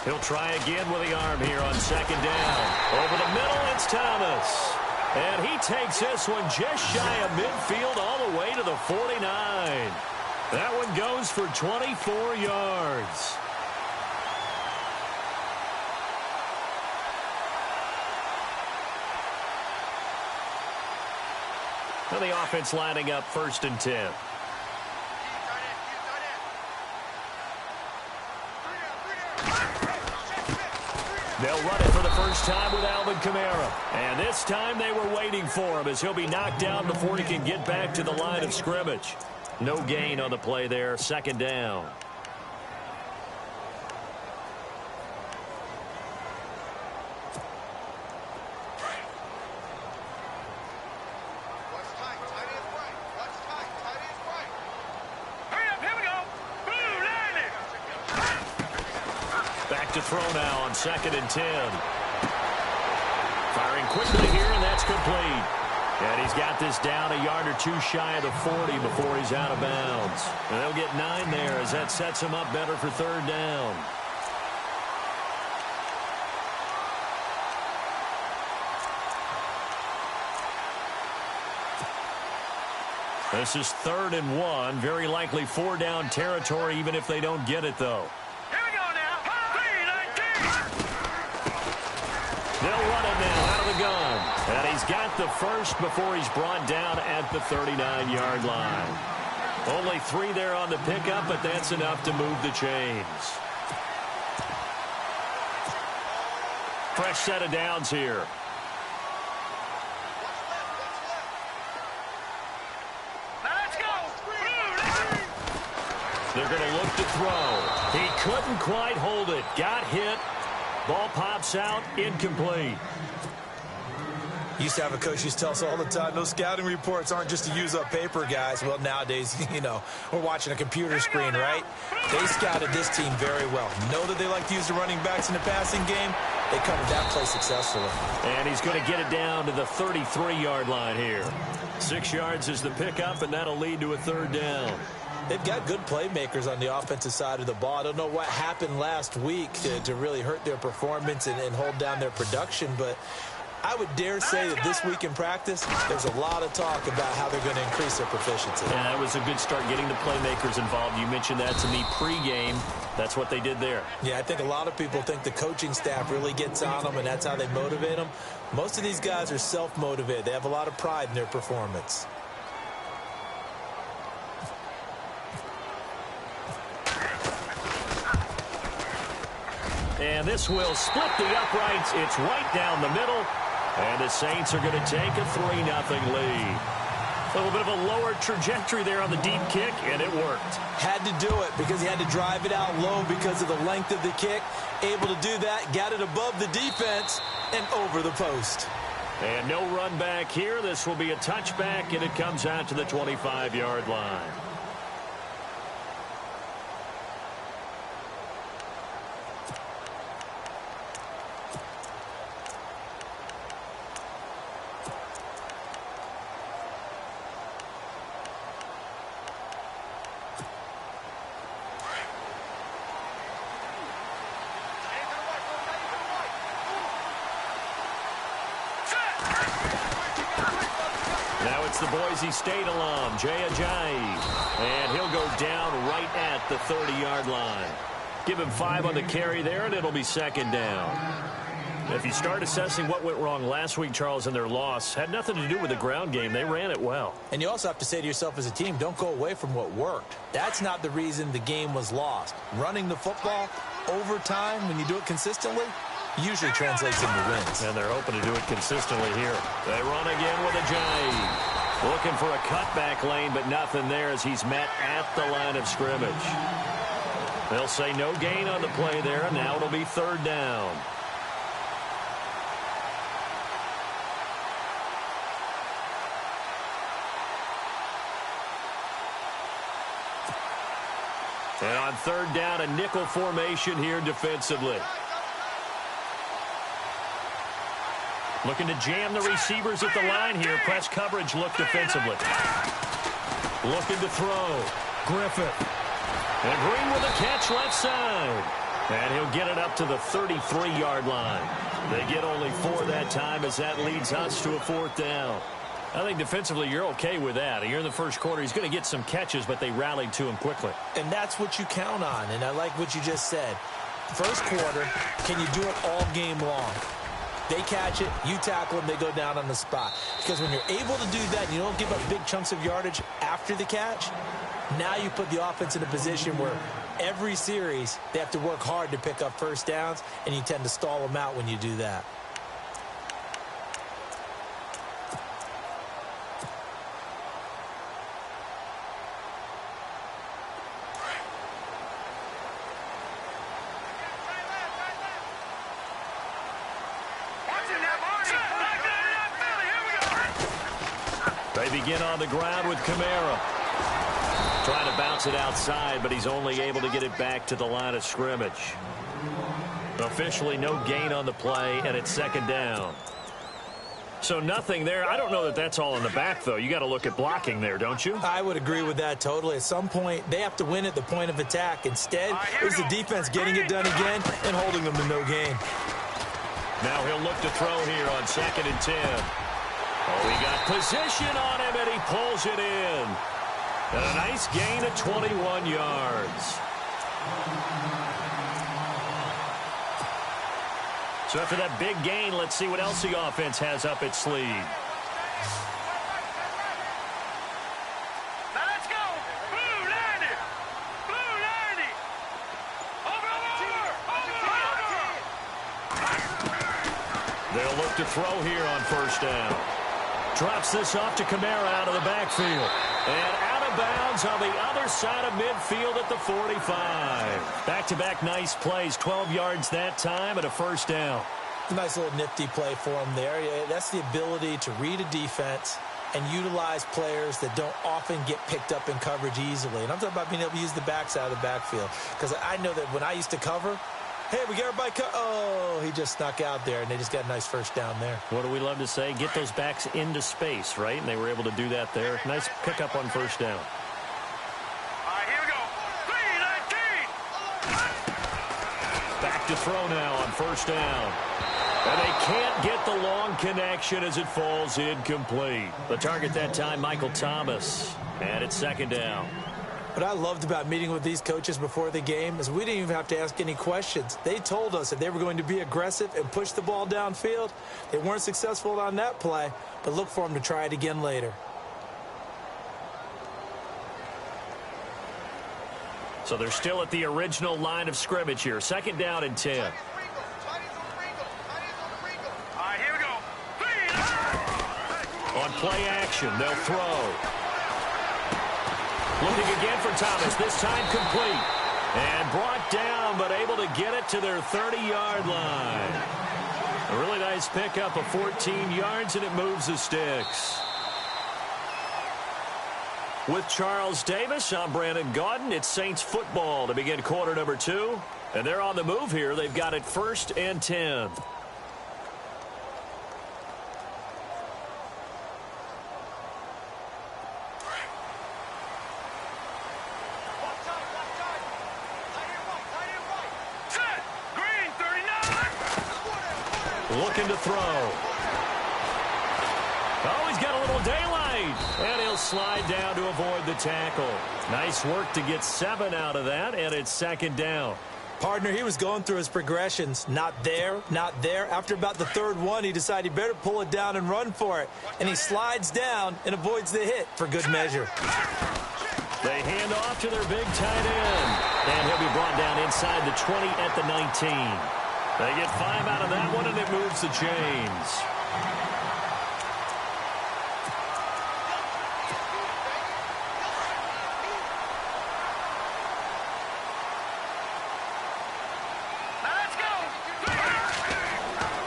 He'll try again with the arm here on second down. Over the middle, it's Thomas. And he takes this one just shy of midfield all the way to the 49. That one goes for 24 yards. Now the offense lining up 1st and 10. They'll run it for the first time with Alvin Kamara. And this time they were waiting for him as he'll be knocked down before he can get back to the line of scrimmage. No gain on the play there, 2nd down. To throw now on 2nd and 10. Firing quickly here, and that's complete. And he's got this down a yard or two shy of the 40 before he's out of bounds. And they'll get 9 there as that sets him up better for 3rd down. This is 3rd and 1. Very likely 4-down territory even if they don't get it, though. They'll run it now out of the gun. And he's got the first before he's brought down at the 39-yard line. Only 3 there on the pickup, but that's enough to move the chains. Fresh set of downs here. They're going to look to throw. He couldn't quite hold it. Got hit. Ball pops out, incomplete. Used to have a coach who used to tell us all the time, those scouting reports aren't just to use up paper, guys. Well, nowadays, we're watching a computer screen, right? They scouted this team very well. Know that they like to use the running backs in the passing game. They covered that play successfully. And he's going to get it down to the 33-yard line here. 6 yards is the pickup, and that'll lead to a 3rd down. They've got good playmakers on the offensive side of the ball. I don't know what happened last week to really hurt their performance and hold down their production, but I would dare say that this week in practice, there's a lot of talk about how they're going to increase their proficiency. Yeah, that was a good start getting the playmakers involved. You mentioned that to me pregame. That's what they did there. Yeah, I think a lot of people think the coaching staff really gets on them, and that's how they motivate them. Most of these guys are self-motivated. They have a lot of pride in their performance. And this will split the uprights. It's right down the middle. And the Saints are going to take a 3-0 lead. A little bit of a lower trajectory there on the deep kick, and it worked. Had to do it because he had to drive it out low because of the length of the kick. Able to do that, got it above the defense and over the post. And no run back here. This will be a touchback, and it comes out to the 25-yard line. The Boise State alum, Jay Ajayi. And he'll go down right at the 30-yard line. Give him 5 on the carry there, and it'll be 2nd down. If you start assessing what went wrong last week, Charles, in their loss, had nothing to do with the ground game. They ran it well. And you also have to say to yourself as a team, don't go away from what worked. That's not the reason the game was lost. Running the football over time, when you do it consistently, usually translates into wins. And they're hoping to do it consistently here. They run again with Ajayi. Looking for a cutback lane, but nothing there as he's met at the line of scrimmage. They'll say no gain on the play there. Now it'll be 3rd down. And on 3rd down, a nickel formation here defensively. Looking to jam the receivers at the line here. Press coverage look defensively. Looking to throw. Griffith. And Green with a catch left side. And he'll get it up to the 33-yard line. They get only 4 that time as that leads us to a 4th down. I think defensively you're okay with that. Here in the first quarter, he's going to get some catches, but they rallied to him quickly. And that's what you count on, and I like what you just said. First quarter, can you do it all game long? They catch it, you tackle them, they go down on the spot. Because when you're able to do that and you don't give up big chunks of yardage after the catch, now you put the offense in a position where every series they have to work hard to pick up first downs, and you tend to stall them out when you do that. They begin on the ground with Kamara. Trying to bounce it outside, but he's only able to get it back to the line of scrimmage. Officially no gain on the play, and it's 2nd down. So nothing there. I don't know that that's all in the back, though. You got to look at blocking there, don't you? I would agree with that totally. At some point, they have to win at the point of attack. Instead, it was the defense getting it done again and holding them to no gain. Now he'll look to throw here on 2nd and 10. Oh, he got position on him, and he pulls it in. And a nice gain of 21 yards. So after that big gain, let's see what else the offense has up its sleeve. Now let's go. Blue 90. Blue 90. Over. They'll look to throw here on 1st down. Drops this off to Kamara out of the backfield. And out of bounds on the other side of midfield at the 45. Back-to-back nice plays. 12 yards that time and a 1st down. Nice little nifty play for him there. Yeah, that's the ability to read a defense and utilize players that don't often get picked up in coverage easily. And I'm talking about being able to use the backside of the backfield. Because I know that when I used to cover, hey, we got everybody oh, he just snuck out there, and they just got a nice 1st down there. What do we love to say? Get those backs into space, right? And they were able to do that there. Nice pickup on 1st down. All right, here we go. 3-19. Back to throw now on 1st down. And they can't get the long connection as it falls incomplete. The target that time, Michael Thomas. And it's 2nd down. What I loved about meeting with these coaches before the game is we didn't even have to ask any questions. They told us that they were going to be aggressive and push the ball downfield. They weren't successful on that play, but look for them to try it again later. So they're still at the original line of scrimmage here. 2nd down and 10. All right, here we go. 3-19. On play action, they'll throw. Looking again for Thomas, this time complete. And brought down, but able to get it to their 30-yard line. A really nice pickup of 14 yards, and it moves the sticks. With Charles Davis, I'm Brandon Gaudin. It's Saints football to begin quarter number 2. And they're on the move here. They've got it 1st and 10. Looking to throw. Oh, he's got a little daylight. And he'll slide down to avoid the tackle. Nice work to get 7 out of that, and it's 2nd down. Partner, he was going through his progressions. Not there, not there. After about the 3rd one, he decided he better pull it down and run for it. And he slides down and avoids the hit for good measure. They hand off to their big tight end. And he'll be brought down inside the 20 at the 19. They get 5 out of that one, and it moves the chains.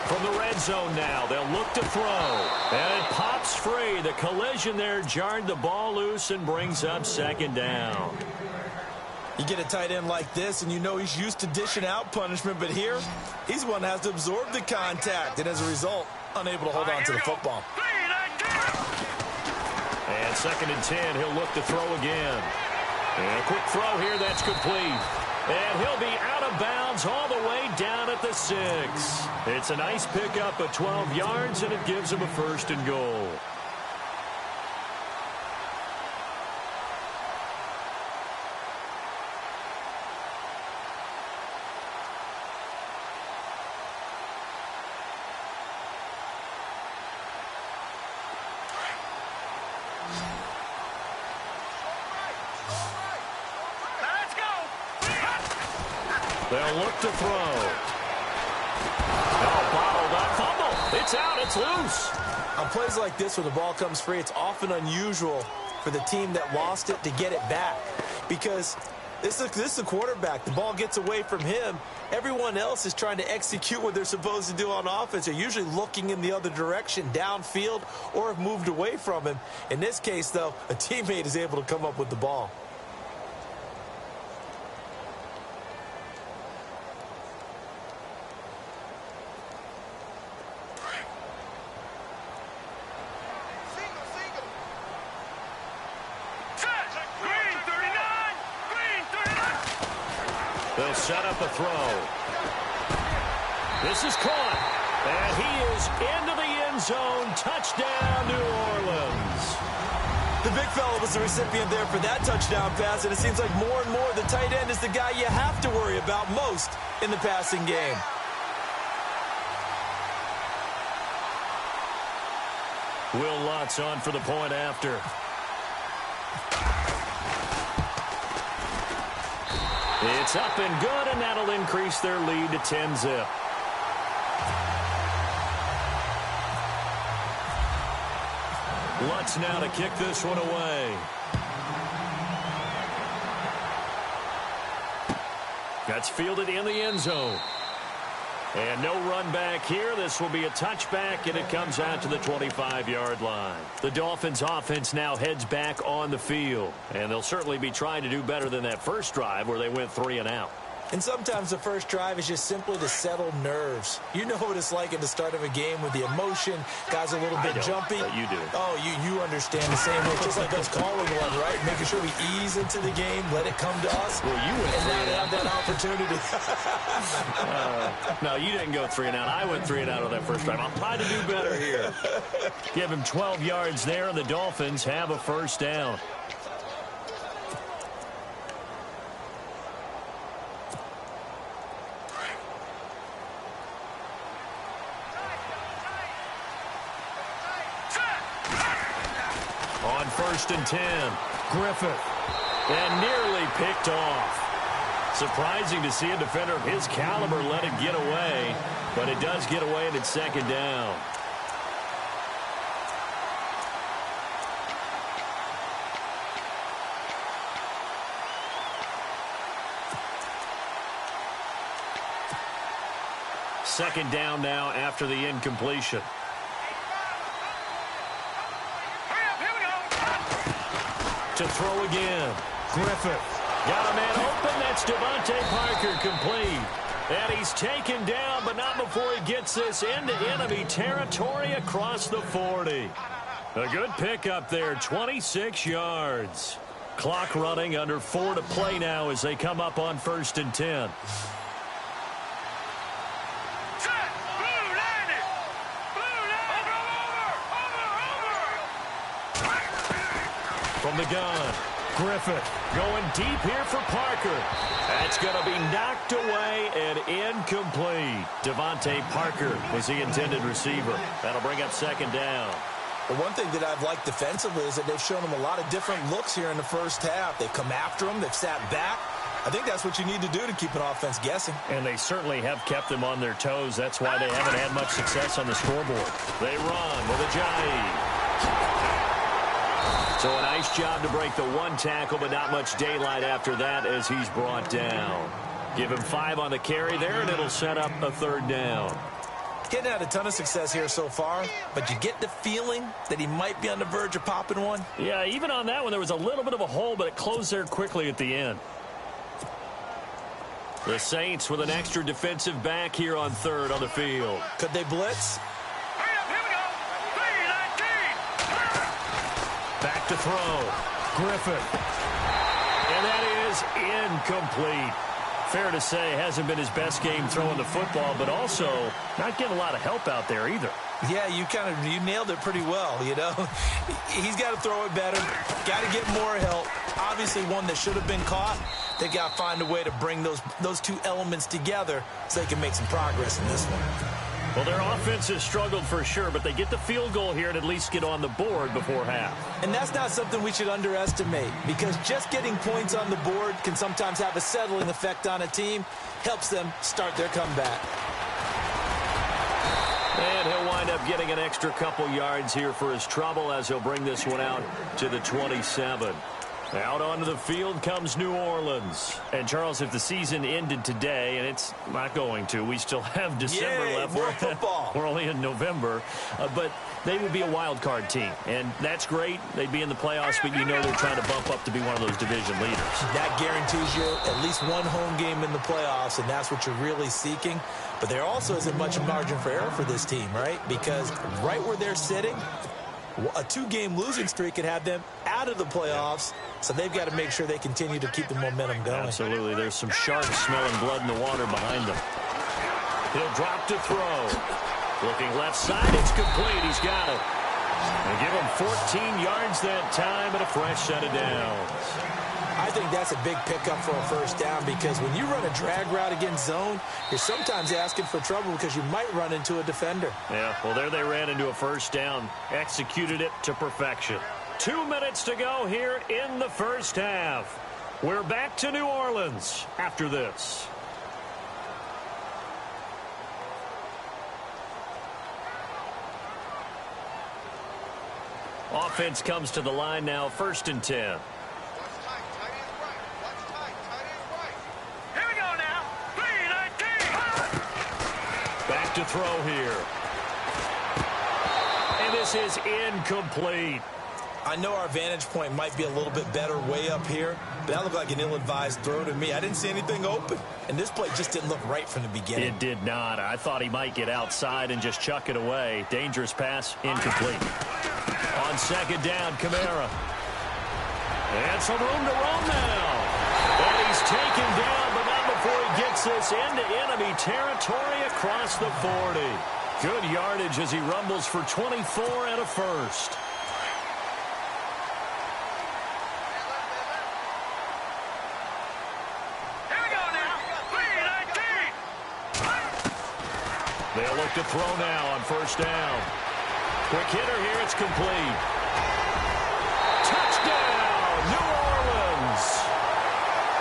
From the red zone now, they'll look to throw. And it pops free. The collision there jarred the ball loose and brings up 2nd down. You get a tight end like this, and you know he's used to dishing out punishment, but here, he's the one that has to absorb the contact, and as a result, unable to hold on to the football. And 2nd and 10, he'll look to throw again. And a quick throw here, that's complete. And he'll be out of bounds all the way down at the 6. It's a nice pickup of 12 yards, and it gives him a 1st and goal. They'll look to throw. Oh, bottled up fumble. It's out. It's loose. On plays like this, when the ball comes free, it's often unusual for the team that lost it to get it back. Because this is the quarterback. The ball gets away from him. Everyone else is trying to execute what they're supposed to do on offense. They're usually looking in the other direction, downfield, or have moved away from him. In this case, though, a teammate is able to come up with the ball. They'll set up a throw. This is caught. And he is into the end zone. Touchdown, New Orleans. The big fella was the recipient there for that touchdown pass, and it seems like more and more the tight end is the guy you have to worry about most in the passing game. Will Lutz on for the point after. It's up and good, and that'll increase their lead to 10-zip. Lutz now to kick this one away. That's fielded in the end zone. And no run back here. This will be a touchback, and it comes out to the 25-yard line. The Dolphins' offense now heads back on the field, and they'll certainly be trying to do better than that first drive where they went 3 and out. And sometimes the first drive is just simply to settle nerves. You know what it's like at the start of a game with the emotion. Guys a little bit jumpy. But you do. Oh, you understand the same way. Just like us calling one, right? Making sure we ease into the game, let it come to us. Well, you went and 3 now and have that opportunity. No, you didn't go 3 and out. I went 3 and out on that first drive. I'll try to do better here. Give him 12 yards there, and the Dolphins have a first down. On 1st and 10, Griffith. And nearly picked off. Surprising to see a defender of his caliber let it get away, but it does get away, and it's 2nd down. Second down now after the incompletion. To throw again. Griffith. Got a man open. That's Devontae Parker complete. And he's taken down, but not before he gets this into enemy territory across the 40. A good pickup there, 26 yards. Clock running, under 4 to play now as they come up on 1st and 10. From the gun, Griffith going deep here for Parker. That's going to be knocked away and incomplete. Devontae Parker was the intended receiver. That'll bring up 2nd down. The one thing that I've liked defensively is that they've shown them a lot of different looks here in the first half. They've come after them. They've sat back. I think that's what you need to do to keep an offense guessing. And they certainly have kept them on their toes. That's why they haven't had much success on the scoreboard. They run with Ajayi. So a nice job to break the one tackle, but not much daylight after that as he's brought down. Give him 5 on the carry there, and it'll set up a 3rd down. Getting had a ton of success here so far, but you get the feeling that he might be on the verge of popping one. Yeah, even on that one, there was a little bit of a hole, but it closed there quickly at the end. The Saints with an extra defensive back here on 3rd on the field. Could they blitz? Back to throw. Griffith. And that is incomplete. fair to say hasn't been his best game throwing the football, but also not getting a lot of help out there either. Yeah, you nailed it pretty well, you know. He's got to throw it better, got to get more help. Obviously one that should have been caught. They got to find a way to bring those two elements together so they can make some progress in this one. Well, their offense has struggled for sure, but they get the field goal here and at least get on the board before half. And that's not something we should underestimate, because just getting points on the board can sometimes have a settling effect on a team, helps them start their comeback. And he'll wind up getting an extra couple yards here for his trouble as he'll bring this one out to the 27. Out onto the field comes New Orleans. And, Charles, if the season ended today, and it's not going to, we still have December left. More football. We're only in November. But they would be a wild card team. And that's great. They'd be in the playoffs, but you know they're trying to bump up to be one of those division leaders. That guarantees you at least one home game in the playoffs, and that's what you're really seeking. But there also isn't much margin for error for this team, right? Because right where they're sitting, a two-game losing streak could have them out of the playoffs, so they've got to make sure they continue to keep the momentum going. Absolutely. There's some sharks smelling blood in the water behind them. He'll drop to throw. Looking left side, it's complete. He's got it. And give him 14 yards that time and a fresh set of downs. I think that's a big pickup for a first down, because when you run a drag route against zone, you're sometimes asking for trouble because you might run into a defender. Yeah, well, there they ran into a first down. Executed it to perfection. 2 minutes to go here in the first half. We're back to New Orleans after this. Offense comes to the line now, 1st and 10. To throw here. And this is incomplete. I know our vantage point might be a little bit better way up here, but that looked like an ill-advised throw to me. I didn't see anything open, and this play just didn't look right from the beginning. It did not. I thought he might get outside and just chuck it away. Dangerous pass, incomplete. On 2nd down, Kamara. And some room to roam now. And he's taken down, but not before he gets this into enemy territory across the 40. Good yardage as he rumbles for 24 and a first. Here we go now. 3-19. They'll look to throw now on 1st down. Quick hitter here, it's complete. Touchdown, New Orleans.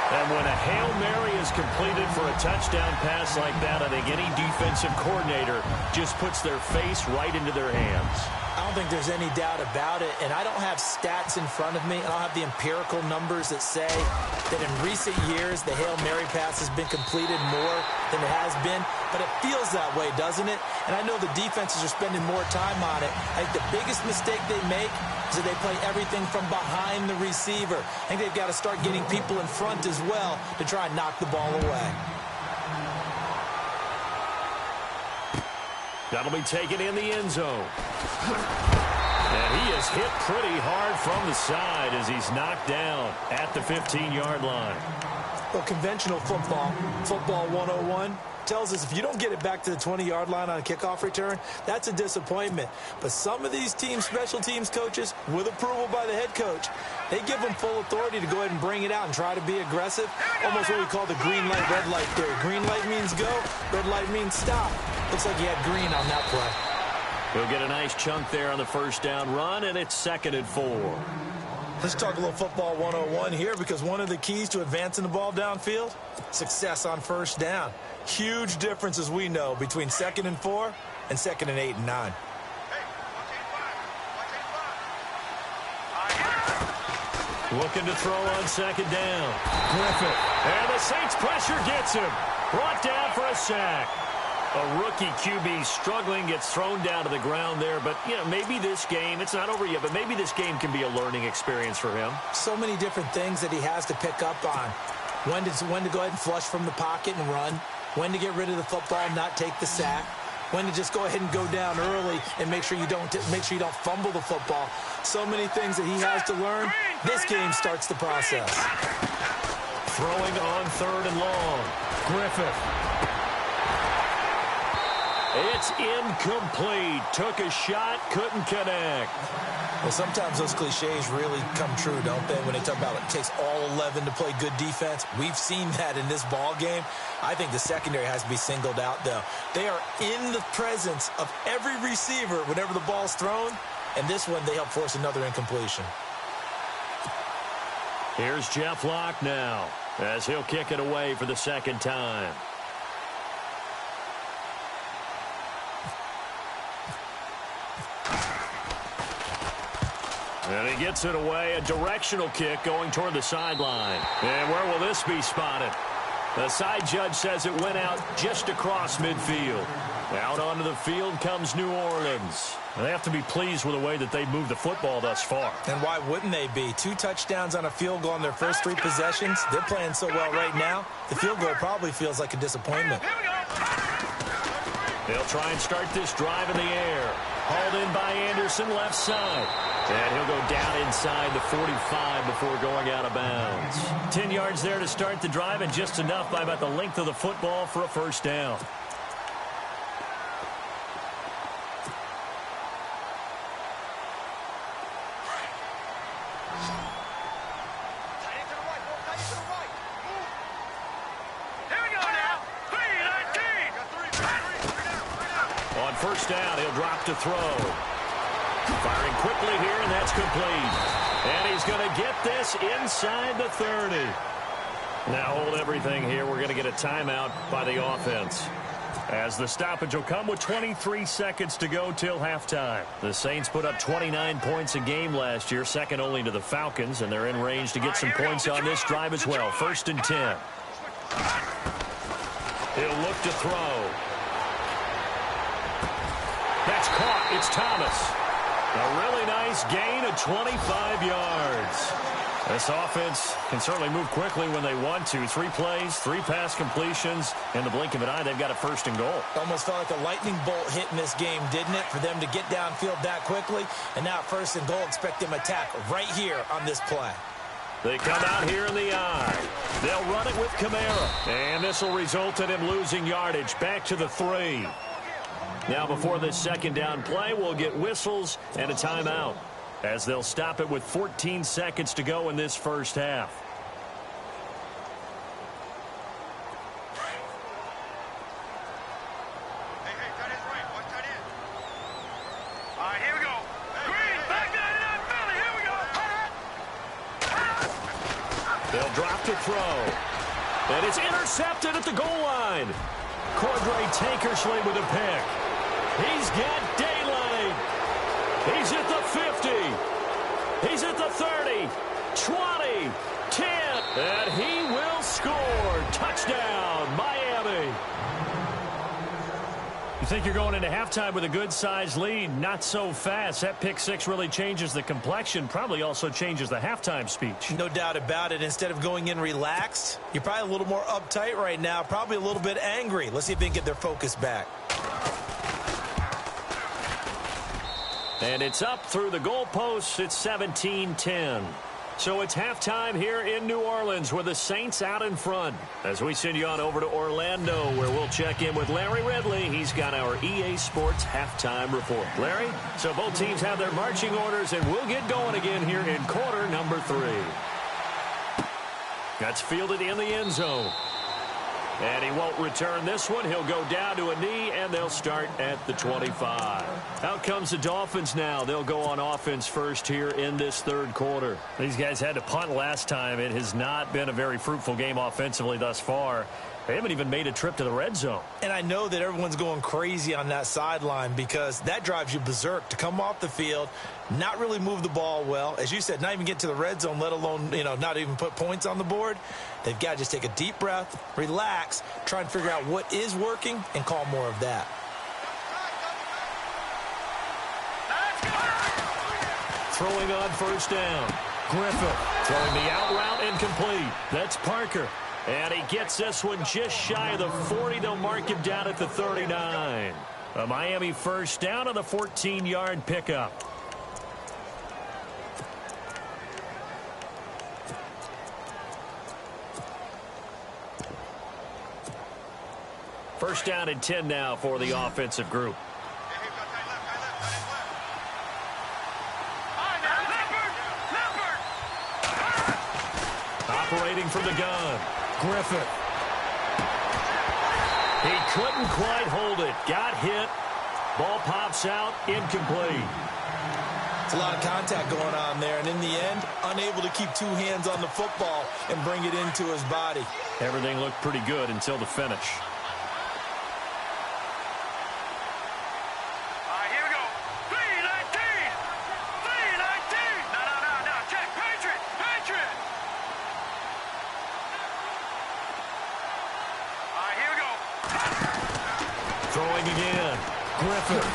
And when a Hail Mary is completed for a touchdown pass like that, I think any defensive coordinator just puts their face right into their hands. I don't think there's any doubt about it, and I don't have stats in front of me. I don't have the empirical numbers that say that in recent years the Hail Mary pass has been completed more than it has been, but it feels that way, doesn't it? And I know the defenses are spending more time on it. I think the biggest mistake they make is that they play everything from behind the receiver. I think they've got to start getting people in front as well to try and knock the ball away. That'll be taken in the end zone. And he is hit pretty hard from the side as he's knocked down at the 15-yard line. Well, conventional football 101, tells us if you don't get it back to the 20-yard line on a kickoff return, that's a disappointment. But some of these teams, special teams coaches, with approval by the head coach, they give them full authority to go ahead and bring it out and try to be aggressive. Almost what we call the green light, red light theory. Green light means go, red light means stop. Looks like he had green on that play. We'll get a nice chunk there on the 1st down run, and it's 2nd and 4. Let's talk a little football 101 here, because one of the keys to advancing the ball downfield, success on 1st down. Huge difference, as we know, between 2nd and 4 and 2nd and 8 and 9. Looking to throw on 2nd down. Griffith. And the Saints pressure gets him. Brought down for a sack. A rookie QB struggling, gets thrown down to the ground there. But, you know, maybe this game, it's not over yet, but maybe this game can be a learning experience for him. So many different things that he has to pick up on. When to go ahead and flush from the pocket and run. When to get rid of the football and not take the sack. When to just go ahead and go down early and make sure you don't fumble the football. So many things that he has to learn. This game starts the process. Throwing on 3rd and long. Griffith. It's incomplete. Took a shot, couldn't connect. Well, sometimes those cliches really come true, don't they? When they talk about it takes all 11 to play good defense. We've seen that in this ball game. I think the secondary has to be singled out, though. They are in the presence of every receiver whenever the ball's thrown. And this one, they help force another incompletion. Here's Jeff Locke now as he'll kick it away for the second time. And he gets it away, a directional kick going toward the sideline. And where will this be spotted? The side judge says it went out just across midfield. Out onto the field comes New Orleans. They have to be pleased with the way that they moved the football thus far. And why wouldn't they be? 2 touchdowns on a field goal in their first 3 possessions. They're playing so well right now, the field goal probably feels like a disappointment. They'll try and start this drive in the air. Hauled in by Anderson, left side. And he'll go down inside the 45 before going out of bounds. 10 yards there to start the drive, and just enough by about the length of the football for a first down. On first down, he'll drop to throw. Firing quickly here, and that's complete. And he's going to get this inside the 30. Now hold everything here. We're going to get a timeout by the offense, as the stoppage will come with 23 seconds to go till halftime. The Saints put up 29 points a game last year, second only to the Falcons, and they're in range to get some points on this drive as well. 1st and 10. He'll look to throw. That's caught. It's Thomas. A really nice gain of 25 yards. This offense can certainly move quickly when they want to. 3 plays, 3 pass completions. In the blink of an eye, they've got a 1st and goal. Almost felt like a lightning bolt hit in this game, didn't it? For them to get downfield that quickly. And now 1st and goal, expect them to attack right here on this play. They come out here in the eye. They'll run it with Kamara. And this will result in him losing yardage. Back to the 3. Now before this second down play, we'll get whistles and a timeout, as they'll stop it with 14 seconds to go in this first half. Hey, tight end's right. Watch tight end. All right, here we go. Green, back down in Philly. Here we go. They'll drop to throw. And it's intercepted at the goal line. Cordray Tankersley with a pick. He's got daylight. He's at the 50. He's at the 30, 20, 10. And he will score. Touchdown, Miami. You think you're going into halftime with a good-sized lead? Not so fast. That pick 6 really changes the complexion, probably also changes the halftime speech. No doubt about it. Instead of going in relaxed, you're probably a little more uptight right now, probably a little bit angry. Let's see if they can get their focus back. And it's up through the goalposts. It's 17-10. So it's halftime here in New Orleans with the Saints out in front. As we send you on over to Orlando, where we'll check in with Larry Ridley. He's got our EA Sports halftime report. Larry, so both teams have their marching orders, and we'll get going again here in quarter number 3. That's fielded in the end zone. And he won't return this one. He'll go down to a knee, and they'll start at the 25. Out comes the Dolphins now. They'll go on offense first here in this third quarter. These guys had to punt last time. It has not been a very fruitful game offensively thus far. They haven't even made a trip to the red zone. And I know that everyone's going crazy on that sideline because that drives you berserk to come off the field, not really move the ball well. As you said, not even get to the red zone, let alone, not even put points on the board. They've got to just take a deep breath, relax, try and figure out what is working, and call more of that. Throwing on first down. Griffith throwing the out route incomplete. That's Parker. And he gets this one just shy of the 40. They'll mark him down at the 39. A Miami first down on the 14-yard pickup. First down and 10 now for the offensive group. Operating from the gun, Griffith. He couldn't quite hold it. Got hit. Ball pops out, incomplete. It's a lot of contact going on there, and in the end, unable to keep two hands on the football and bring it into his body. Everything looked pretty good until the finish. Throwing again, Griffith.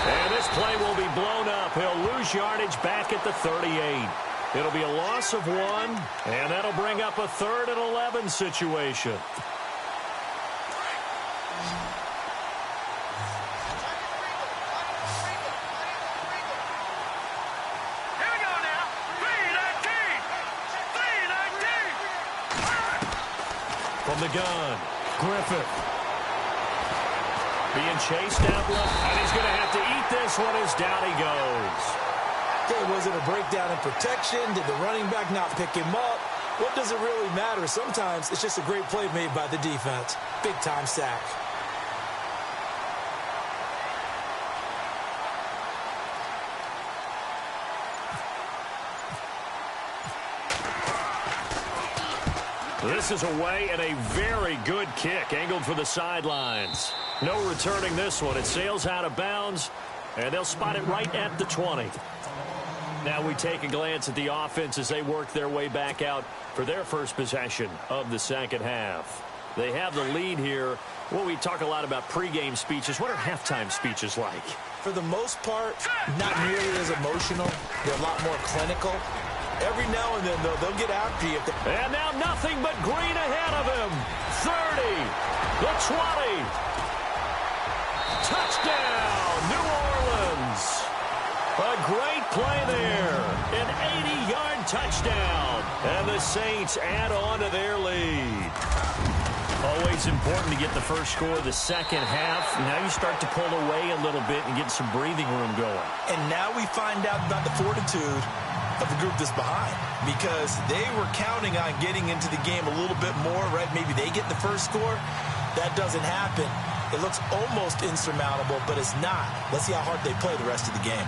And this play will be blown up. He'll lose yardage back at the 38. It'll be a loss of 1, and that'll bring up a 3rd and 11 situation. Here we go now. 3-19. From the gun, Griffith. Being chased out left, and he's going to have to eat this one as down he goes. Okay, was it a breakdown in protection? Did the running back not pick him up? What does it really matter? Sometimes it's just a great play made by the defense. Big-time sack. This is away and a very good kick, angled for the sidelines. No returning this one. It sails out of bounds, and they'll spot it right at the 20. Now we take a glance at the offense as they work their way back out for their first possession of the second half. They have the lead here. Well, we talk a lot about pregame speeches. What are halftime speeches like? For the most part, not nearly as emotional. They're a lot more clinical. Every now and then, though, they'll get after you. And now nothing but green ahead of him. 30, the 20. Touchdown, New Orleans. A great play there. An 80-yard touchdown. And the Saints add on to their lead. Always important to get the first score of the second half. Now you start to pull away a little bit and get some breathing room going. And now we find out about the fortitude of the group that's behind, because they were counting on getting into the game a little bit more, right? Maybe they get the first score. That doesn't happen. It looks almost insurmountable, but it's not. Let's see how hard they play the rest of the game.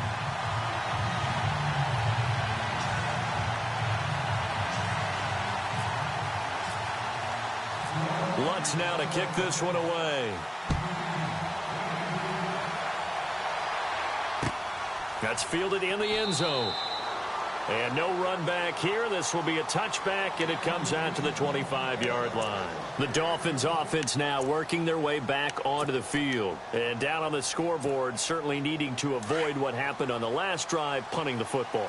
Lutz now to kick this one away. That's fielded in the end zone. And no run back here. This will be a touchback, and it comes out to the 25-yard line. The Dolphins offense now working their way back onto the field. And down on the scoreboard, certainly needing to avoid what happened on the last drive, punting the football.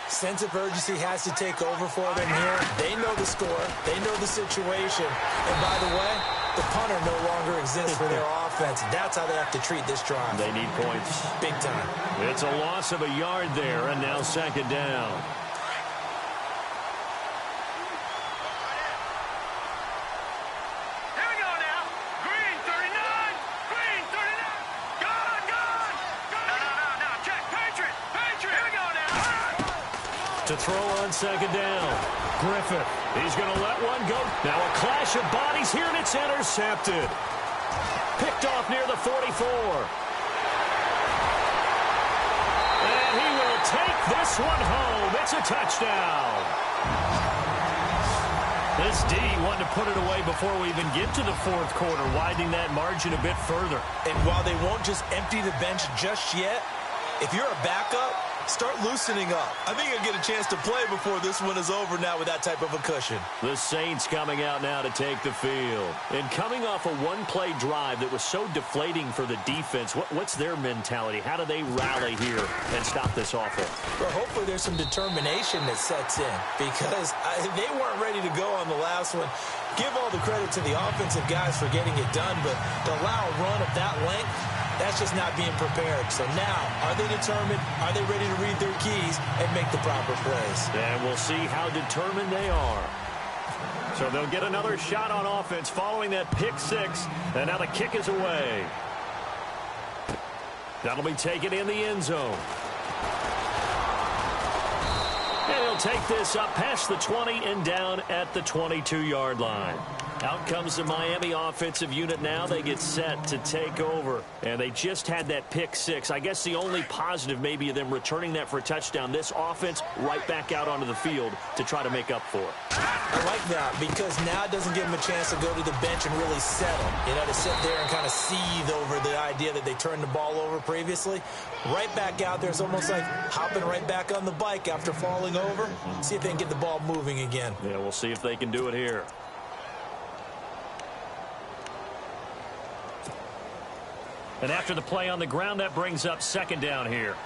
Sense of urgency has to take over for them here. They know the score. They know the situation. And by the way, the punter no longer exists for their offense. That's how they have to treat this drive. They need points. Big time. It's a loss of a yard there, and now second down. Here we go now. Green 39. Green 39. Gone. No. Check. Patriot. Here we go now. To throw on second down. Griffith. He's going to let one go. Now a clash of bodies here, and it's intercepted. Picked off near the 44. And he will take this one home. It's a touchdown. This D wanted to put it away before we even get to the fourth quarter, widening that margin a bit further. And while they won't just empty the bench just yet, if you're a backup, start loosening up. I think you'll get a chance to play before this one is over now with that type of a cushion. The Saints coming out now to take the field. And coming off a one-play drive that was so deflating for the defense, what's their mentality? How do they rally here and stop this offense? Well, hopefully there's some determination that sets in, because they weren't ready to go on the last one. Give all the credit to the offensive guys for getting it done, but to allow a run of that length, that's just not being prepared. So now, are they determined? Are they ready to read their keys and make the proper plays? And we'll see how determined they are. So they'll get another shot on offense following that pick six. And now the kick is away. That'll be taken in the end zone. And he'll take this up past the 20 and down at the 22-yard line. Out comes the Miami offensive unit now. They get set to take over. And they just had that pick six. I guess the only positive maybe of them returning that for a touchdown. This offense right back out onto the field to try to make up for it. I like that because now it doesn't give them a chance to go to the bench and really settle. You know, to sit there and kind of seethe over the idea that they turned the ball over previously. Right back out there. It's almost like hopping right back on the bike after falling over. See if they can get the ball moving again. Yeah, we'll see if they can do it here. And after the play on the ground, that brings up second down here.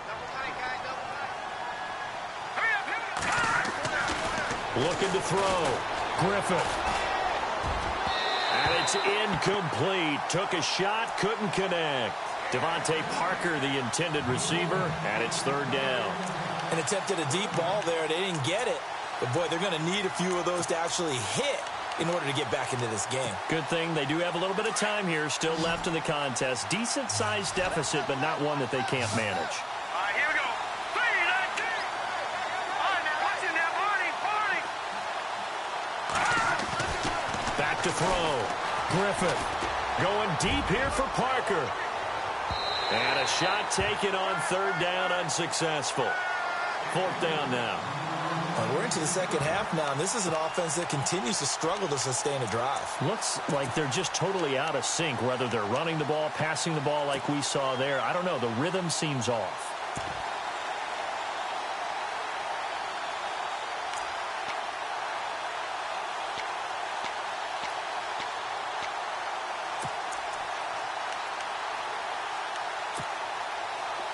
Looking to throw. Griffith. And it's incomplete. Took a shot, couldn't connect. Devontae Parker, the intended receiver, and it's third down. And attempted a deep ball there. They didn't get it. But, boy, they're going to need a few of those to actually hit in order to get back into this game. Good thing they do have a little bit of time here still left in the contest. Decent-sized deficit, but not one that they can't manage. All right, here we go. 3, 19. All right, now, watch it now. Barney. Back to throw. Griffith going deep here for Parker. And a shot taken on third down, unsuccessful. Fourth down now. We're into the second half now, and this is an offense that continues to struggle to sustain a drive. Looks like they're just totally out of sync, whether they're running the ball, passing the ball like we saw there. I don't know. The rhythm seems off.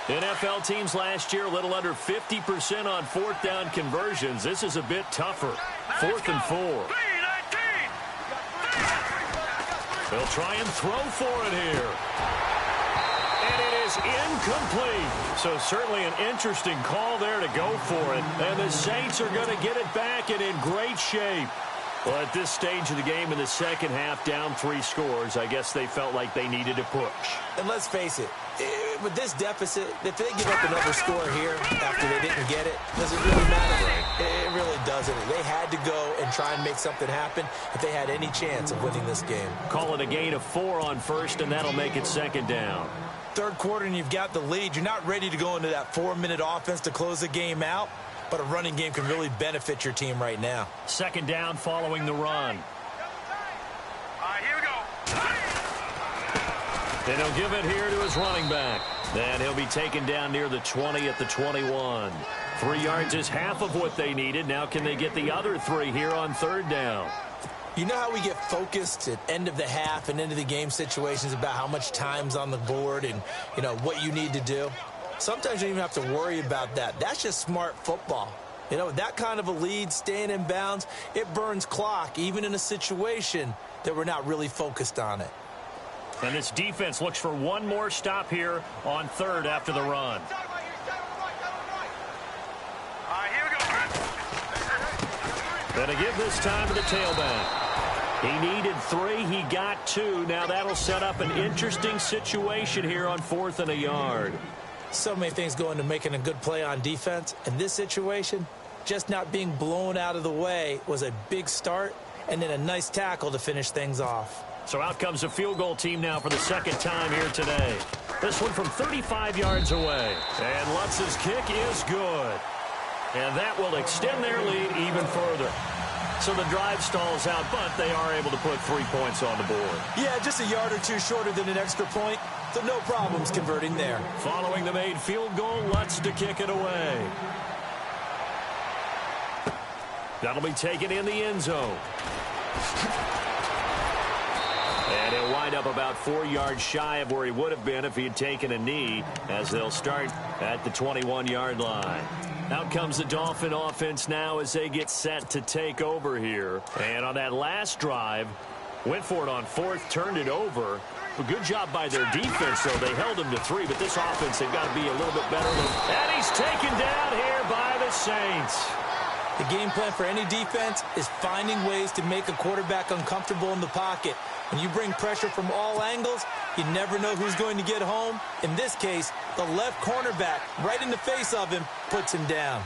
NFL teams last year a little under 50% on fourth down conversions. This is a bit tougher. 4th and 4. They'll try and throw for it here. And it is incomplete. So certainly an interesting call there to go for it. And the Saints are going to get it back and in great shape. Well, at this stage of the game in the second half, down 3 scores, I guess they felt like they needed to push. And let's face it, with this deficit, if they give up another score here after they didn't get it, does it really matter? It really doesn't. They had to go and try and make something happen if they had any chance of winning this game. Call it a gain of 4 on first, and that'll make it second down. Third quarter, and you've got the lead. You're not ready to go into that 4-minute offense to close the game out. But a running game can really benefit your team right now. Second down following the run. All right, here we go. And he'll give it here to his running back. And he'll be taken down near the 20 at the 21. 3 yards is half of what they needed. Now can they get the other 3 here on third down? You know how we get focused at end of the half and end of the game situations about how much time's on the board and, you know, what you need to do? Sometimes you don't even have to worry about that. That's just smart football. You know, with that kind of a lead, staying in bounds, it burns clock, even in a situation that we're not really focused on it. And this defense looks for one more stop here on third after the run. All right, here we go. Gonna give this time to the tailback. He needed 3. He got 2. Now that'll set up an interesting situation here on 4th and a yard. So many things go into making a good play on defense. In this situation, just not being blown out of the way was a big start, and then a nice tackle to finish things off. So out comes a field goal team now for the second time here today. This one from 35 yards away. And Lutz's kick is good. And that will extend their lead even further. So the drive stalls out, but they are able to put 3 points on the board. Yeah, just a yard or 2 shorter than an extra point. So no problems converting there. Following the made field goal, Lutz to kick it away. That'll be taken in the end zone. And he'll wind up about 4 yards shy of where he would have been if he had taken a knee, as they'll start at the 21-yard line. Out comes the Dolphin offense now as they get set to take over here. And on that last drive, went for it on 4th, turned it over. A good job by their defense, though. They held him to 3, but this offense, they've got to be a little bit better. And he's taken down here by the Saints. The game plan for any defense is finding ways to make a quarterback uncomfortable in the pocket. When you bring pressure from all angles, you never know who's going to get home. In this case, the left cornerback, right in the face of him, puts him down.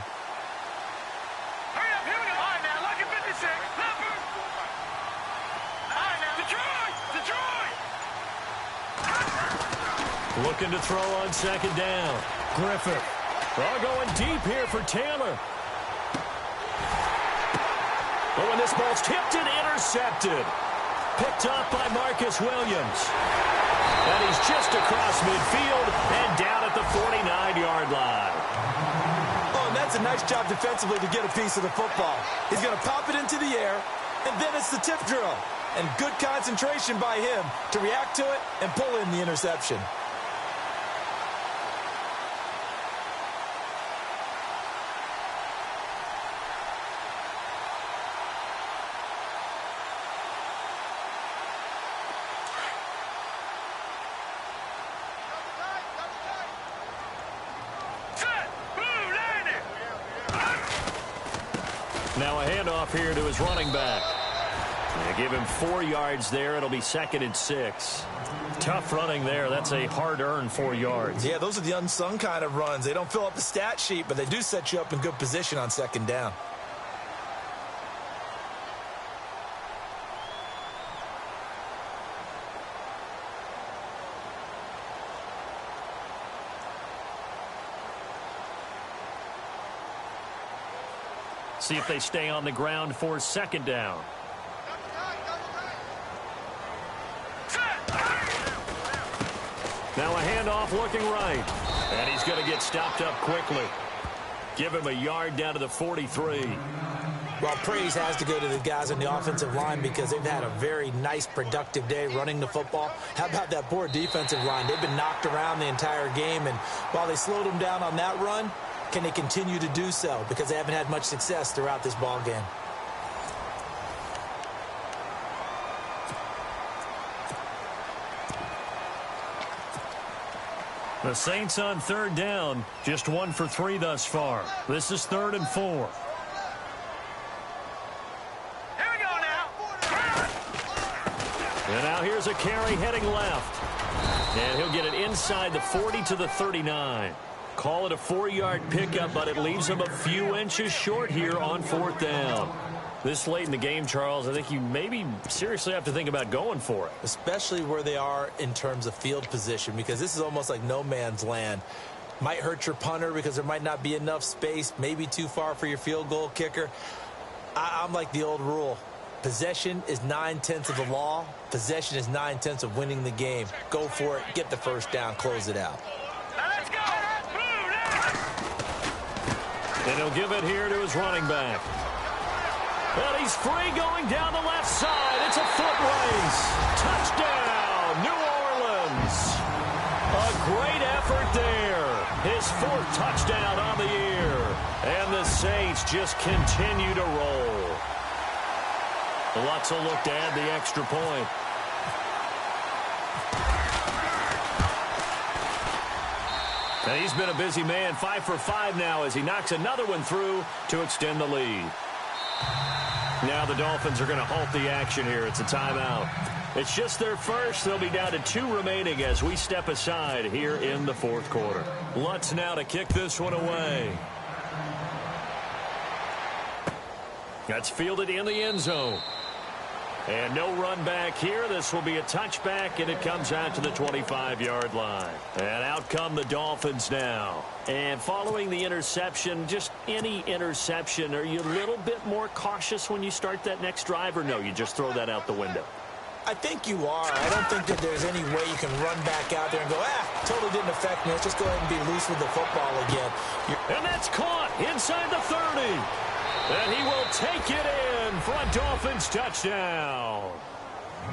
Hurry up, here we go. All right, now, look at 56. Number. All right, now, Detroit. Looking to throw on second down. Griffith. All going deep here for Taylor. But when this ball's tipped and intercepted. Picked up by Marcus Williams. And he's just across midfield and down at the 49-yard line. Oh, and that's a nice job defensively to get a piece of the football. He's going to pop it into the air, and then it's the tip drill. And good concentration by him to react to it and pull in the interception. Now a handoff here to his running back. They give him 4 yards there. It'll be 2nd and 6. Tough running there. That's a hard-earned 4 yards. Yeah, those are the unsung kind of runs. They don't fill up the stat sheet, but they do set you up in good position on second down. See if they stay on the ground for 2nd down. Now a handoff looking right. And he's going to get stopped up quickly. Give him a yard down to the 43. Well, praise has to go to the guys on the offensive line because they've had a very nice, productive day running the football. How about that poor defensive line? They've been knocked around the entire game, and while they slowed them down on that run, can they continue to do so? Because they haven't had much success throughout this ball game. The Saints on 3rd down, just 1 for 3 thus far. This is 3rd and 4. Here we go now. And now here's a carry heading left. And he'll get it inside the 40 to the 39. Call it a 4-yard pickup, but it leaves him a few inches short here on 4th down. This late in the game, Charles, I think you maybe seriously have to think about going for it. Especially where they are in terms of field position, because this is almost like no man's land. Might hurt your punter because there might not be enough space, maybe too far for your field goal kicker. I'm like the old rule. Possession is 9/10 of the law. Possession is 9/10 of winning the game. Go for it, get the first down, close it out. Now let's go. And he'll give it here to his running back. And he's free going down the left side. It's a foot race. Touchdown, New Orleans. A great effort there. His 4th touchdown on the year. And the Saints just continue to roll. Lots of look to add the extra point. And he's been a busy man, 5 for 5 now as he knocks another one through to extend the lead. Now the Dolphins are going to halt the action here. It's a timeout. It's just their first. They'll be down to 2 remaining as we step aside here in the 4th quarter. Lutz now to kick this one away. That's fielded in the end zone. And no run back here. This will be a touchback, and it comes out to the 25-yard line. And out come the Dolphins now. And following the interception, just any interception, are you a little bit more cautious when you start that next drive, or no, you just throw that out the window? I think you are. I don't think that there's any way you can run back out there and go, totally didn't affect me. Let's just go ahead and be loose with the football again. And that's caught inside the 30. And he will take it in for a Dolphins touchdown.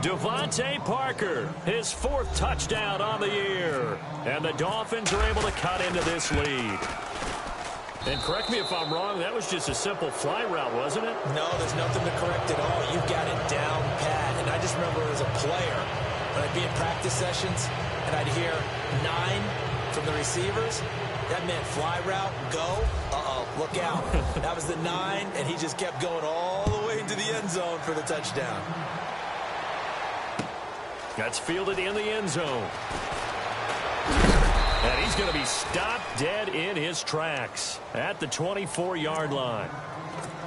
Devontae Parker, his 4th touchdown on the year. And the Dolphins are able to cut into this lead. And correct me if I'm wrong, that was just a simple fly route, wasn't it? No, there's nothing to correct at all. You've got it down pat. And I just remember as a player, when I'd be in practice sessions, and I'd hear 9 from the receivers, that meant fly route, go, Look out. That was the 9, and he just kept going all the way into the end zone for the touchdown. That's fielded in the end zone. And he's going to be stopped dead in his tracks at the 24-yard line.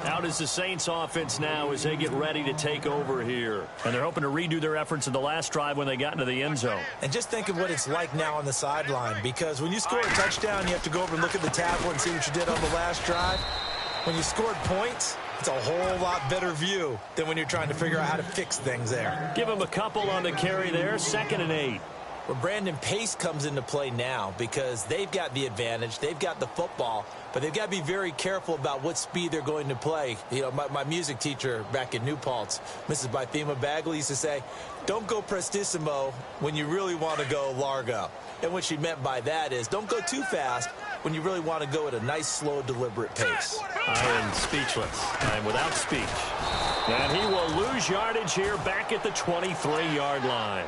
Out is the Saints offense now as they get ready to take over here. And they're hoping to redo their efforts in the last drive when they got into the end zone. And just think of what it's like now on the sideline, because when you score a touchdown, you have to go over and look at the tablet and see what you did on the last drive. When you scored points, it's a whole lot better view than when you're trying to figure out how to fix things there. Give him a couple on the carry there, 2nd and 8. Well, Brandon, pace comes into play now because they've got the advantage. They've got the football, but they've got to be very careful about what speed they're going to play. You know, my music teacher back in New Paltz, Mrs. Bythema Bagley, used to say, don't go prestissimo when you really want to go largo. And what she meant by that is don't go too fast when you really want to go at a nice, slow, deliberate pace. I am speechless. I am without speech. And he will lose yardage here back at the 23-yard line.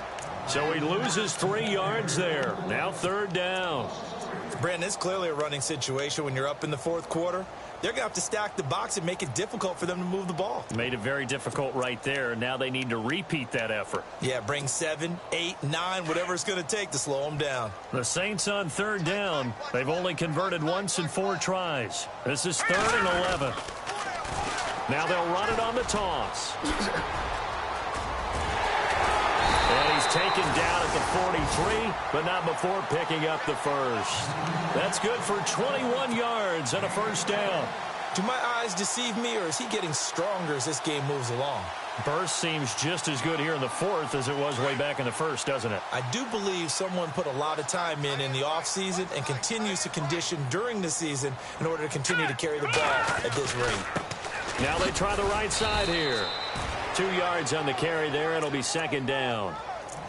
So he loses 3 yards there. Now 3rd down. Brandon, it's clearly a running situation when you're up in the 4th quarter. They're going to have to stack the box and make it difficult for them to move the ball. Made it very difficult right there. Now they need to repeat that effort. Yeah, bring 7, 8, 9, whatever it's going to take to slow them down. The Saints on 3rd down. They've only converted once in 4 tries. This is 3rd and 11. Now they'll run it on the toss. And he's taken down at the 43, but not before picking up the first. That's good for 21 yards and a 1st down. Do my eyes deceive me, or is he getting stronger as this game moves along? Burst seems just as good here in the 4th as it was way back in the 1st, doesn't it? I do believe someone put a lot of time in the offseason and continues to condition during the season in order to continue to carry the ball at this rate. Now they try the right side here. 2 yards on the carry there. It'll be 2nd down.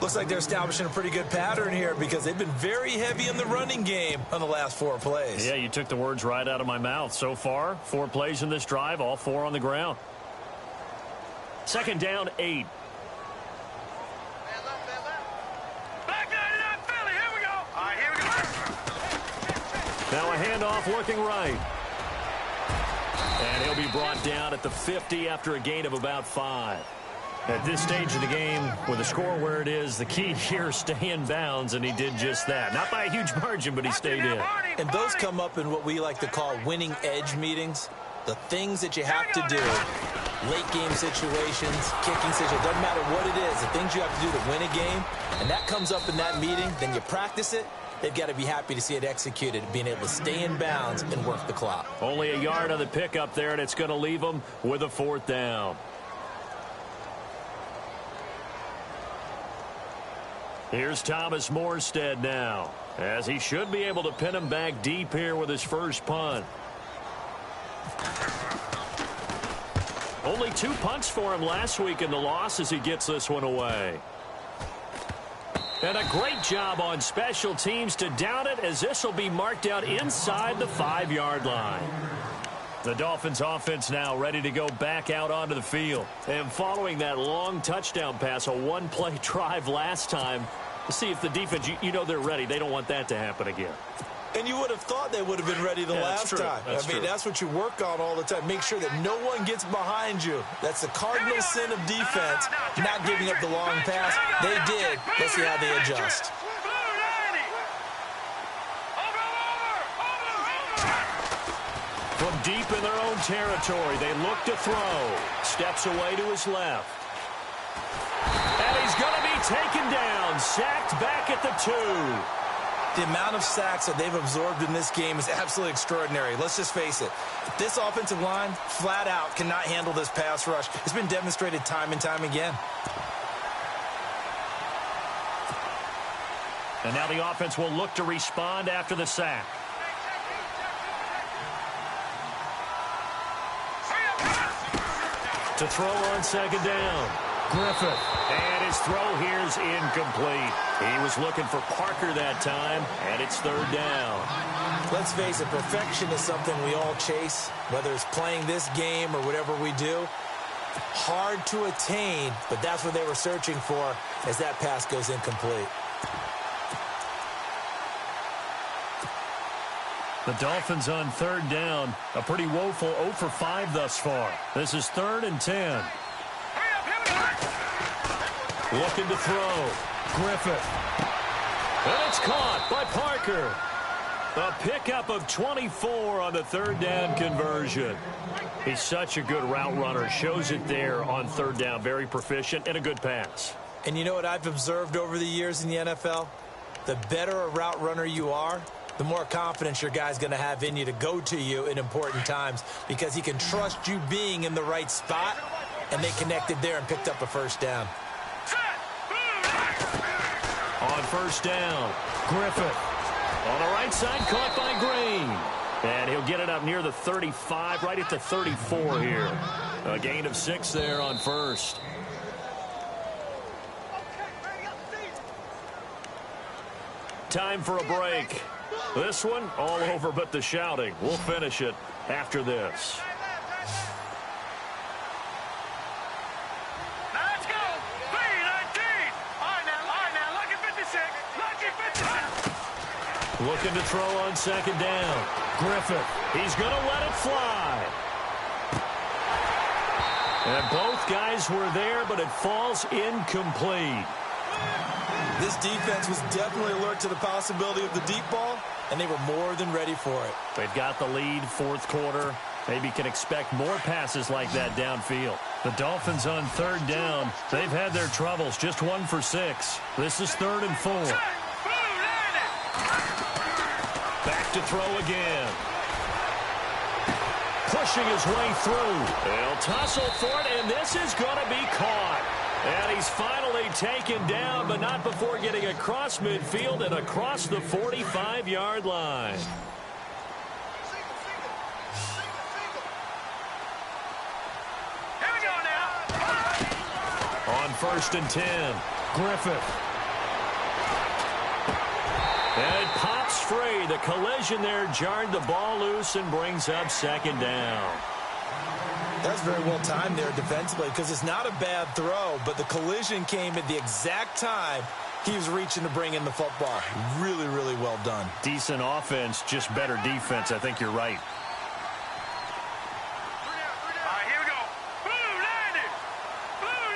Looks like they're establishing a pretty good pattern here because they've been very heavy in the running game on the last 4 plays. Yeah, you took the words right out of my mouth. So far, 4 plays in this drive, all 4 on the ground. 2nd down, 8. Back 99, Philly. Here we go. All right, here we go. Now a handoff looking right. And he'll be brought down at the 50 after a gain of about 5. At this stage of the game, with the score where it is, the key here is stay in bounds, and he did just that. Not by a huge margin, but he stayed in. And those come up in what we like to call winning edge meetings. The things that you have to do, late game situations, kicking situations, doesn't matter what it is, the things you have to do to win a game, and that comes up in that meeting, then you practice it. They've got to be happy to see it executed, being able to stay in bounds and work the clock. Only a yard on the pickup there, and it's going to leave them with a 4th down. Here's Thomas Morstead now, as he should be able to pin him back deep here with his first punt. Only 2 punts for him last week in the loss as he gets this one away. And a great job on special teams to down it, as this will be marked out inside the 5-yard line. The Dolphins offense now ready to go back out onto the field. And following that long touchdown pass, a 1-play drive last time, to see if the defense, you know they're ready. They don't want that to happen again. And you would have thought they would have been ready the last time. That's what you work on all the time. Make sure that no one gets behind you. That's the cardinal sin of defense, not giving up the long pass. They did. Let's see how they adjust. From deep in their own territory, they look to throw. Steps away to his left. And he's going to be taken down, sacked back at the 2. The amount of sacks that they've absorbed in this game is absolutely extraordinary. Let's just face it. This offensive line, flat out, cannot handle this pass rush. It's been demonstrated time and time again. And now the offense will look to respond after the sack. To throw on 2nd down. Griffith. And his throw here is incomplete. He was looking for Parker that time, and it's 3rd down. Let's face it, perfection is something we all chase, whether it's playing this game or whatever we do. Hard to attain, but that's what they were searching for as that pass goes incomplete. The Dolphins on third down. A pretty woeful 0 for 5 thus far. This is 3rd and 10. Looking to throw. Griffith. And it's caught by Parker. A pickup of 24 on the 3rd down conversion. He's such a good route runner. Shows it there on 3rd down. Very proficient and a good pass. And you know what I've observed over the years in the NFL? The better a route runner you are, the more confidence your guy's going to have in you to go to you in important times because he can trust you being in the right spot, and they connected there and picked up a 1st down. On 1st down, Griffith. On the right side, caught by Green. And he'll get it up near the 35, right at the 34 here. A gain of 6 there on 1st. Time for a break. This one, all over but the shouting. We'll finish it after this. Now let's go. 3-19. All right now, lucky 56. Lucky 56. Looking to throw on 2nd down. Griffith. He's going to let it fly. And both guys were there, but it falls incomplete. This defense was definitely alert to the possibility of the deep ball, and they were more than ready for it. They've got the lead, 4th quarter. Maybe can expect more passes like that downfield. The Dolphins on 3rd down. They've had their troubles, just 1 for 6. This is 3rd and 4. Back to throw again. Pushing his way through. They'll tussle for it, and this is going to be caught. And he's finally taken down, but not before getting across midfield and across the 45-yard line. Here we go now. On 1st and 10, Griffith. And it pops free. The collision there jarred the ball loose and brings up 2nd down. That's very well timed there defensively because it's not a bad throw, but the collision came at the exact time he was reaching to bring in the football. Really, really well done. Decent offense, just better defense. I think you're right. All right, here we go. Blue 90. Blue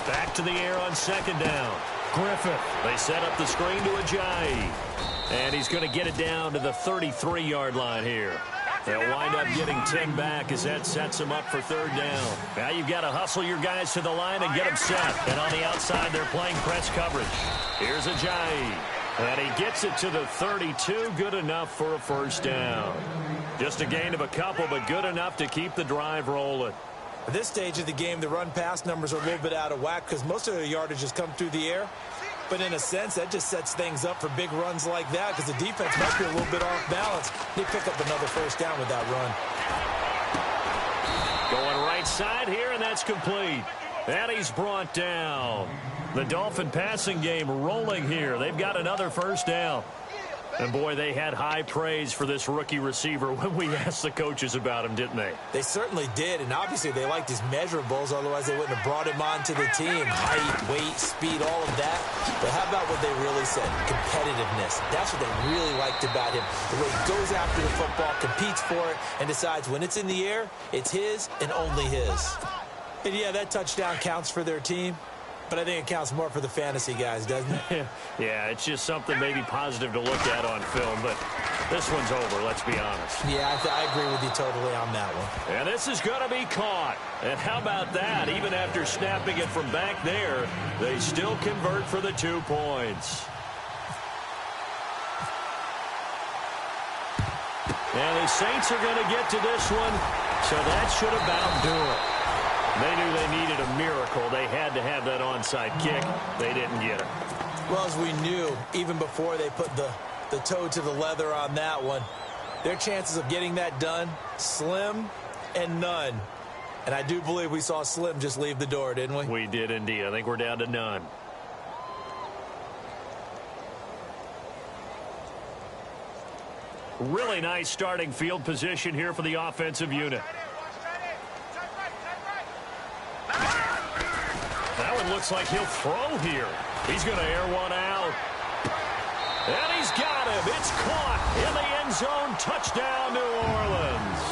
90. Back to the air on 2nd down. Griffith. They set up the screen to Ajayi. And he's going to get it down to the 33-yard line here. They'll wind up getting 10 back as that sets them up for 3rd down. Now you've got to hustle your guys to the line and get them set. And on the outside, they're playing press coverage. Here's Ajayi. And he gets it to the 32. Good enough for a 1st down. Just a gain of a couple, but good enough to keep the drive rolling. At this stage of the game, the run-pass numbers are a little bit out of whack because most of the yardage has come through the air. But in a sense, that just sets things up for big runs like that because the defense might be a little bit off balance. They pick up another 1st down with that run. Going right side here, and that's complete. And he's brought down. The Dolphin passing game rolling here. They've got another 1st down. And, boy, they had high praise for this rookie receiver when we asked the coaches about him, didn't they? They certainly did, and obviously they liked his measurables. Otherwise, they wouldn't have brought him onto the team. Height, weight, speed, all of that. But how about what they really said? Competitiveness. That's what they really liked about him. The way he goes after the football, competes for it, and decides when it's in the air, it's his and only his. And, yeah, that touchdown counts for their team. But I think it counts more for the fantasy guys, doesn't it? Yeah, it's just something maybe positive to look at on film, but this one's over, let's be honest. Yeah, I agree with you totally on that one. And this is going to be caught. And how about that? Even after snapping it from back there, they still convert for the 2 points. And the Saints are going to get to this one, so that should about do it. They knew they needed a miracle. They had to have that onside kick. They didn't get it. Well, as we knew, even before they put the toe to the leather on that one, their chances of getting that done, slim and none. And I do believe we saw Slim just leave the door, didn't we? We did indeed. I think we're down to none. Really nice starting field position here for the offensive unit. That one looks like he'll throw here. He's going to air one out. And he's got him. It's caught in the end zone. Touchdown, New Orleans.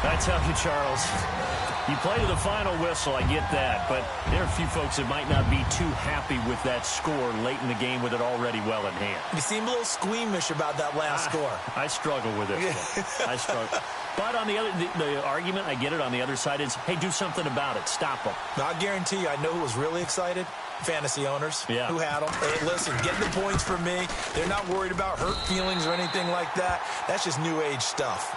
I tell you, Charles, you play to the final whistle, I get that, but there are a few folks that might not be too happy with that score late in the game with it already well in hand. You seem a little squeamish about that last score. I struggle with it. I struggle. But on the other, the argument, I get it, on the other side is, hey, do something about it. Stop them. Now, I guarantee you, I know who was really excited. Fantasy owners who had them. Hey, listen, getting the points for me. They're not worried about hurt feelings or anything like that. That's just new age stuff.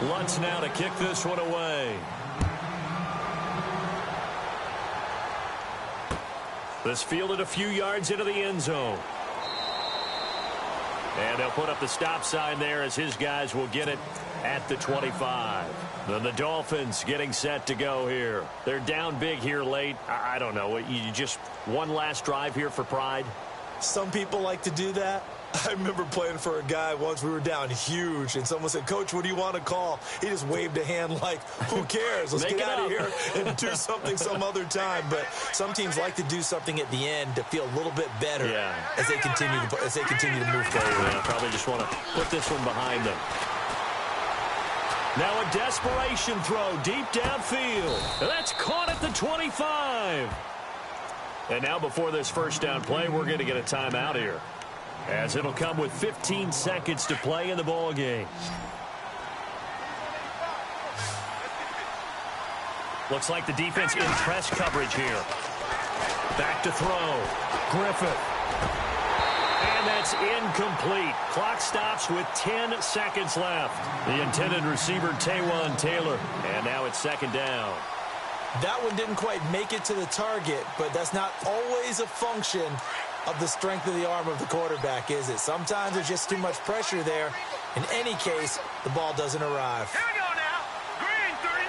Lutz now to kick this one away. This fielded a few yards into the end zone. And they'll put up the stop sign there as his guys will get it at the 25. Then the Dolphins getting set to go here. They're down big here late. I don't know. You just one last drive here for pride? Some people like to do that. I remember playing for a guy once. We were down huge, and someone said, Coach, what do you want to call? He just waved a hand like, who cares? Let's get out of here and do something some other time. But some teams like to do something at the end to feel a little bit better as they continue to move forward. Yeah, probably just want to put this one behind them. Now a desperation throw deep downfield. And that's caught at the 25. And now before this first down play, we're going to get a timeout here, as it'll come with 15 seconds to play in the ball game. Looks like the defense in press coverage here. Back to throw. Griffith. And that's incomplete. Clock stops with 10 seconds left. The intended receiver, Taywan Taylor. And now it's second down. That one didn't quite make it to the target, but that's not always a function of the strength of the arm of the quarterback, is it? Sometimes there's just too much pressure there. In any case, the ball doesn't arrive. Here we go now. Green 39.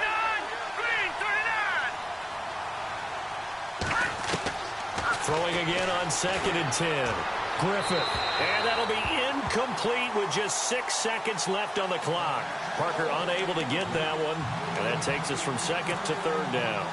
Green 39. Throwing again on 2nd and 10. Griffith. And that'll be incomplete with just 6 seconds left on the clock. Parker unable to get that one. And that takes us from 2nd to 3rd down.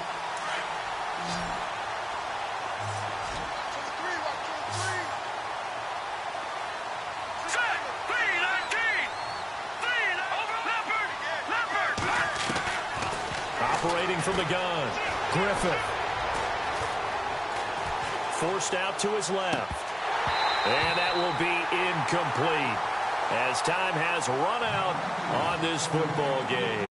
Operating from the gun. Griffith. Forced out to his left. And that will be incomplete, as time has run out on this football game.